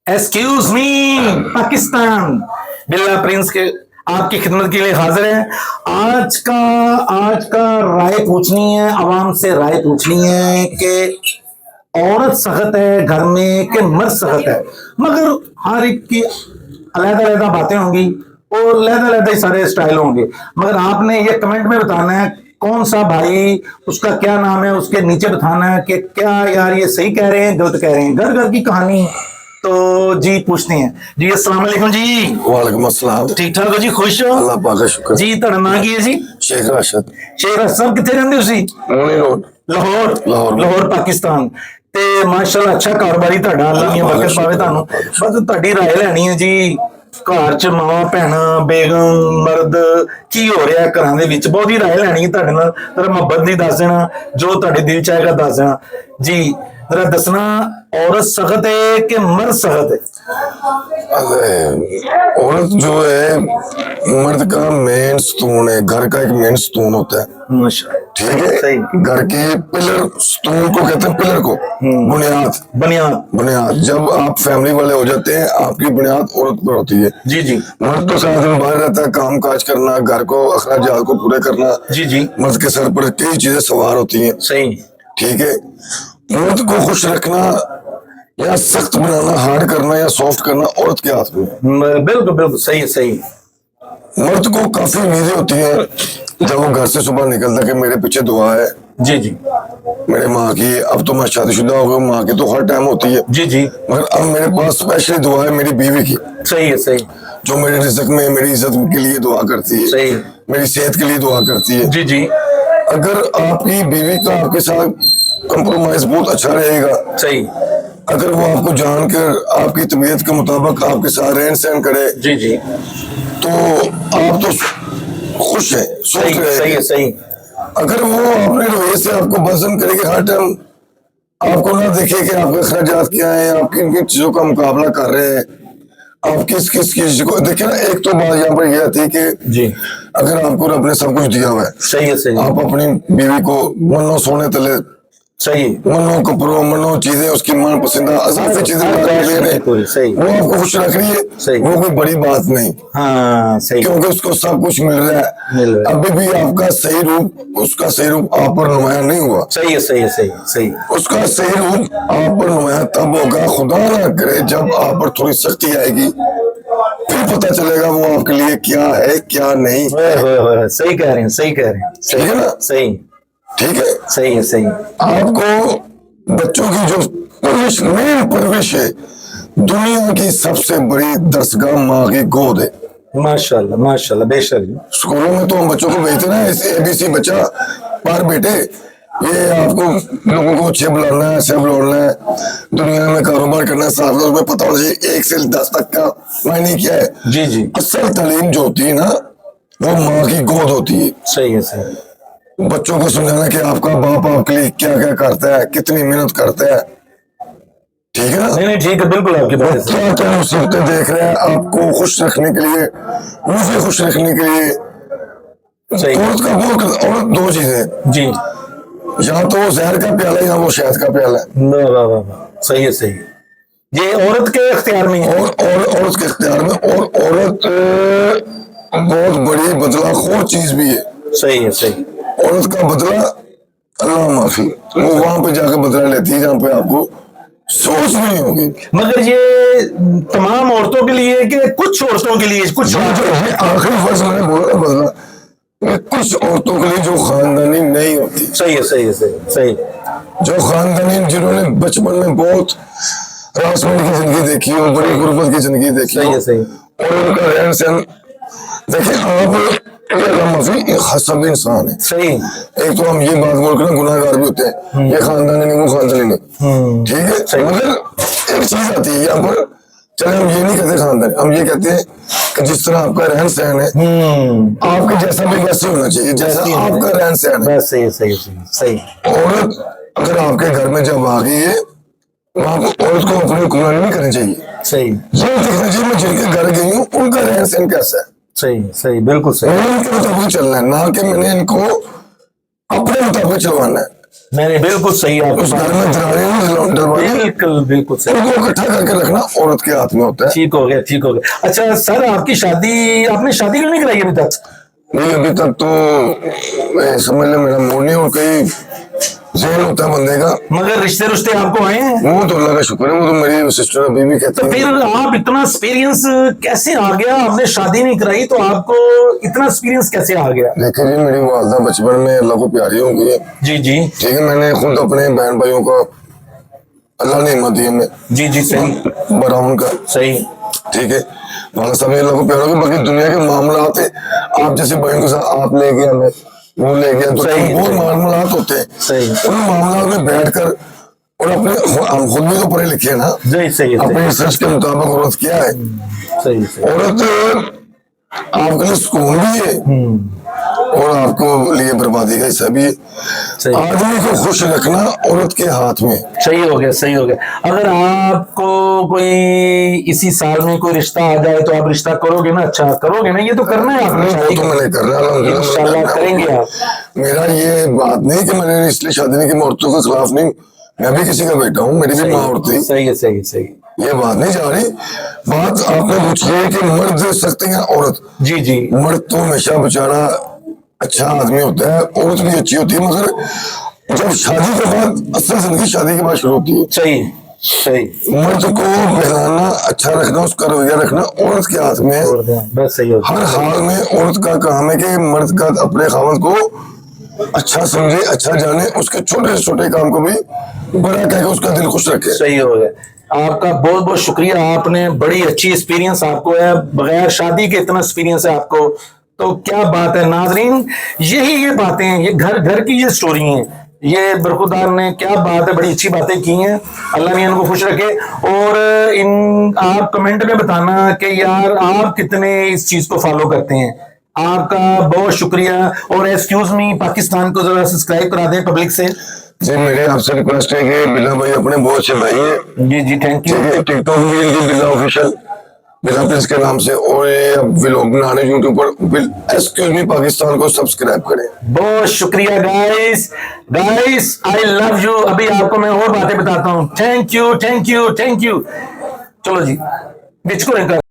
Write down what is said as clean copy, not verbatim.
Excuse me Pakistan, बिल्ला Prince के आपकी खिदमत के लिए हाजिर है। आज का राय पूछनी है, आवाम से राय पूछनी है कि औरत सख्त है घर में कि मर्द सख्त है। मगर हर एक की अलग-अलग बातें होंगी और अलग-अलग ही सारे स्टाइल होंगे, मगर आपने ये कमेंट में बताना है कौन सा भाई, उसका क्या नाम है, उसके नीचे बताना है कि क्या यार ये सही कह रहे हैं गलत कह रहे हैं। घर घर की कहानी तो जी पूछते हैं जी। अस्सलाम वालेकुम जी। वालेकुम अस्सलाम। ठीक ठाक हो जी, खुश हो? अल्लाह पाक का शुक्र जी। ਤੁਹਾਡਾ ਨਾਂ ਕੀ ਹੈ ਜੀ? शेख राशिद। शेख राशिद ਕਿੱਥੇ ਰਹਿੰਦੇ ਹੋ ਤੁਸੀਂ? मोनी रोड ਲਾਹੌਰ ਪਾਕਿਸਤਾਨ। ਤੇ ਮਾਸ਼ਾਅੱਲਾ ਅੱਛਾ ਕਾਰੋਬਾਰੀ ਤੁਹਾਡਾ, ਅੱਲਾਹ ਦੀਆਂ ਬਰਕਤ ਪਾਵੇ ਤੁਹਾਨੂੰ। ਬਸ ਤੁਹਾਡੀ ਰਾਏ ਲੈਣੀ ਹੈ ਜੀ, ਘਰ ਚ ਮਾਵਾਂ ਭੈਣਾਂ ਬੇਗਮ ਮਰਦ ਕੀ ਹੋ ਰਿਹਾ ਘਰਾਂ ਦੇ ਵਿੱਚ, ਬਹੁਤੀ ਰਾਏ ਲੈਣੀ ਹੈ ਤੁਹਾਡੇ ਨਾਲ। ਜਰਾ ਮੁਹੱਬਤ ਦੀ ਦੱਸ ਦੇਣਾ, ਜੋ ਤੁਹਾਡੇ ਦਿਲ ਚ ਆਏਗਾ ਦੱਸ ਦੇਣਾ ਜੀ। जरा दसना औरत सख्त है कि मर्द सख्त है? औरत जो है मर्द का मेन स्तून है, घर का एक मेन स्तून होता है। ठीक है, घर के पिलर, स्तून को कहते हैं पिलर को, बुनियाद। जब आप फैमिली वाले हो जाते हैं आपकी बुनियाद औरत पर होती है। जी जी। मर्द तो सारा दिन बाहर रहता है, काम काज करना, घर को अखराजात को पूरे करना। जी जी। मर्द के सर पर कई चीजें सवार होती हैं। सही। ठीक है, मर्द को खुश रखना या सख्त बनाना, हार्ड करना या सॉफ्ट करना औरत के हाथ में। बिल्कुल बिल्कुल सही है, सही। मर्द को काफी उम्मीदें होती हैं जब वो घर से सुबह निकलता कि मेरे पीछे दुआ है। जी जी। मेरे माँ की, अब तो मैं शादीशुदा हो गया, माँ की तो हर टाइम होती है। जी जी। मगर अब मेरे पास स्पेशली दुआ है मेरी बीवी की। सही है, सही। जो मेरे रिज़्क में मेरी इज्जत के लिए दुआ करती है। सही। मेरी सेहत के लिए दुआ करती है। जी जी। अगर आपकी बीवी का आपके साथ कंप्रोमाइज बहुत अच्छा रहेगा। सही। अगर वो आपको जानकर आपकी तबीयत के मुताबिक आपके साथ रहन सहन करे। जी जी। तो आप तो खुश है, सही है, सही। अगर वो अपने रवैये से आपको पसंद करे कि हर टाइम आपको ना देखे कि आपके अखराजात क्या है, आप किन किन चीजों का मुकाबला कर रहे हैं, आप किस चीज को देखे ना। एक तो बात यहाँ पर यह थी कि जी अगर आपको रब ने सब कुछ दिया हुआ है, सही है, सही। आप अपनी बीवी को मनो सोने तले, सही, मनो कपड़ों मनो चीजें, उसकी मन पसंद चीजें वो आपको खुश रख रही है, सही। वो कोई बड़ी बात नहीं। हाँ, सही। क्योंकि उसको सब कुछ मिल रहा है। अभी भी आपका सही रूप, उसका सही रूप आप पर नुमाया नहीं हुआ। सही है, सही है, सही सही। उसका सही रूप आप पर नुमाया तब होगा, खुदा ना करे, जब आप पर थोड़ी सख्ती आएगी, फिर पता चलेगा वो आपके लिए क्या है क्या नहीं। सही कह रहे हैं, सही कह रहे हैं, सही है ना, सही। ठीक है, सही है, सही। आपको बच्चों की जो परवरिश, मेन परवरिश है, दुनिया की सबसे बड़ी दरसगाह माँ की गोद है। माशाल्लाह माशाल्लाह, बेशक। स्कूलों में तो हम बच्चों को भेजते ना, ABC बच्चा पर बेटे ये आपको लोगों को अच्छे बुलाना है, ऐसे बुलाना है, दुनिया में कारोबार करना है, साथ में पता होना चाहिए 1 से 10 तक का मायने क्या है। जी जी। असल तालीम जो होती है ना, वो माँ की गोद होती है। सही है, सही। बच्चों को समझाना कि आपका बाप आपके लिए क्या क्या करता है, कितनी मेहनत करता है। ठीक है ना? नहीं ठीक है, बिल्कुल आपकी बात। क्या क्या मुसीबतें देख रहे हैं आपको खुश रखने के लिए, मुझे खुश रखने के लिए। औरत का वो, औरत 2 चीजें जी, या तो वो जहर का प्याला है या वो शहद का प्याला है। सही है, सही। ये औरत के इख्तियार में है। और औरत के इख्तियार में, और औरत बहुत बड़ी बदलाखोर चीज भी है। सही है, सही। औरत का बदला अल्लाह माफी, वो वहां पे जाकर बदला लेती है जहाँ पे आपको सोच नहीं होगी। मगर ये तमाम औरतों के लिए कि कुछ औरतों के लिए, कुछ आखिरी फर्ज मैंने बोला बदला, कुछ औरतों के लिए जो खानदानी नहीं होती। सही है, सही है, सही सही। जो खानदानी, जिन्होंने बचपन में बहुत रासमंडी की जिंदगी देखी हो, बड़ी गुर्बत की जिंदगी देखी, सही है, सही। और उनका रहन सहन देखिए आप, एक हसब इंसान है। सही। एक तो हम ये बात बोल कर गुनाहगार भी होते हैं, ये खानदानी नहीं, वो खानदानी नहीं। ठीक है, मगर एक चीज आती है यहाँ पर, चले हम ये नहीं कहते खानदानी, हम ये कहते हैं कि जिस तरह आपका रहन सहन है, आपके जैसा भी वैसे होना चाहिए, जैसा आपका रहन सहन है। सही सही सही। औरत अगर आपके घर में जब आ गई है, वहां औरत को अपनी हुक्मरानी नहीं करनी चाहिए। सही। ये देखना चाहिए मैं जिनके घर गई हूँ उनका रहन सहन कैसा है। सही सही, बिल्कुल सही। उनके मुताबिक चलना है, ना कि मैंने इनको अपने मुताबिक चलवाना है। نہیں بالکل صحیح آپ اس گھر میں دراڑیں ڈلوانی، بالکل بالکل صحیح. ان کو اکٹھا کر کے رکھنا عورت کے ہاتھ میں ہوتا ہے. ٹھیک ہو گیا ٹھیک ہو گیا. اچھا سر آپ کی شادی آپ نے شادی کیوں نہیں کرائی ابھی تک؟ نہیں ابھی تک تو سمجھ لیں میرا موڈ نہیں، اور کئی ذہن ہوتا ہے بندے کا. مگر رشتے آپ کو آئے ہیں؟ وہ تو اللہ کا شکر ہے، وہ تو میری سسٹر ابھی بھی کہتی تو ہے. پھر آپ اتنا ایکسپیرینس کیسے آ گیا؟ آپ نے شادی نہیں کرائی تو آپ کو اتنا ایکسپیرینس کیسے آ گیا؟ دیکھیں جی میری والدہ بچپن میں اللہ کو پیاری ہو گئی ہے. جی جی ٹھیک ہے، میں نے خود اپنے بہن بھائیوں کا اللہ نے نعمت دی ہمیں. جی جی صحیح براؤن کا صحیح. ٹھیک ہے، والد صاحب اللہ کو پیار ہو گیا. باقی دنیا کے معاملات ہیں، آپ جیسے بہن کے ساتھ آپ لے گیا ہمیں وہ لے گیا، تو صحیح، بہت صحیح. معاملات ہوتے ہیں. صحیح. ان معاملات میں بیٹھ کر اور اپنے ہم خود بھی تو پڑھے لکھے ہیں نا، صحیح صحیح اپنی ریسرچ کے مطابق عورت کیا ہے. صحیح صحیح. عورت آپ کے لیے سکون بھی ہے اور آپ کو لیے بربادی کا حصہ بھی ہے. صحیح. آدمی کو خوش رکھنا عورت کے ہاتھ میں. صحیح ہو گیا صحیح ہو گیا. اگر آپ کو کوئی اسی سال میں کوئی رشتہ آ جائے تو آپ رشتہ کرو گے نا؟ اچھا کرو گے نا؟ یہ تو کرنا ہے آپ نے. وہ تو میں نے کر رہا ہوں، انشاءاللہ کریں گے آپ. میرا یہ بات نہیں کہ میں نے اس لیے شادی نہیں کی، میں عورتوں کے خلاف نہیں، میں بھی کسی کا بیٹا ہوں، میری بھی ماں عورت تھی. صحیح ہے صحیح صحیح. یہ بات نہیں جا رہی. بات آپ نے پوچھی ہے کہ مرد دے سکتے ہیں عورت. جی جی مرد تو ہمیشہ بیچارہ اچھا آدمی ہوتا ہے، عورت بھی اچھی ہوتی ہے، مگر جب شادی کے بعد اصل زندگی شادی کے بعد شروع ہوتی ہے. صحیح صحیح. مرد کو بہلانا، اچھا رکھنا، اس کا رویہ رکھنا عورت کے ہاتھ میں ہے. بس صحیح ہو گیا. ہر حال میں عورت کا کام ہے کہ مرد کا اپنے خاوند کو اچھا سمجھے، اچھا جانے، اس کے چھوٹے سے چھوٹے کام کو بھی بڑا کہہ کے اس کا دل خوش رکھے. صحیح ہو گیا. آپ کا بہت بہت شکریہ. آپ نے بڑی اچھی ایکسپیرینس آپ کو ہے، بغیر شادی کے اتنا ایکسپیرینس ہے آپ کو، تو کیا بات ہے. ناظرین یہی یہ باتیں ہیں، یہ گھر گھر کی یہ سٹوری ہیں. یہ برخودار نے کیا بات ہے، بڑی اچھی باتیں کی ہیں. اللہ نے ان کو خوش رکھے. اور آپ کمنٹ میں بتانا کہ یار آپ کتنے اس چیز کو فالو کرتے ہیں. آپ کا بہت شکریہ. اور ایکسکیوز می پاکستان کو ذرا سبسکرائب کرا دیں پبلک سے. جی میرے آپ سے ریکویسٹ ہے کہ بلا بھائی اپنے بہت اچھے بھائی ہیں. جی جی تھینک یو. ٹک ٹاک بھی ان کی بلا آفیشل، بلا پرنس کے نام سے، اور یہ ولاگ بنا رہے یوٹیوب پر. ایکسکیوز می پاکستان کو سبسکرائب کریں. بہت شکریہ guys. Guys I love you. ابھی آپ کو میں اور باتیں بتاتا ہوں. Thank you thank you thank you. چلو جی بچ کو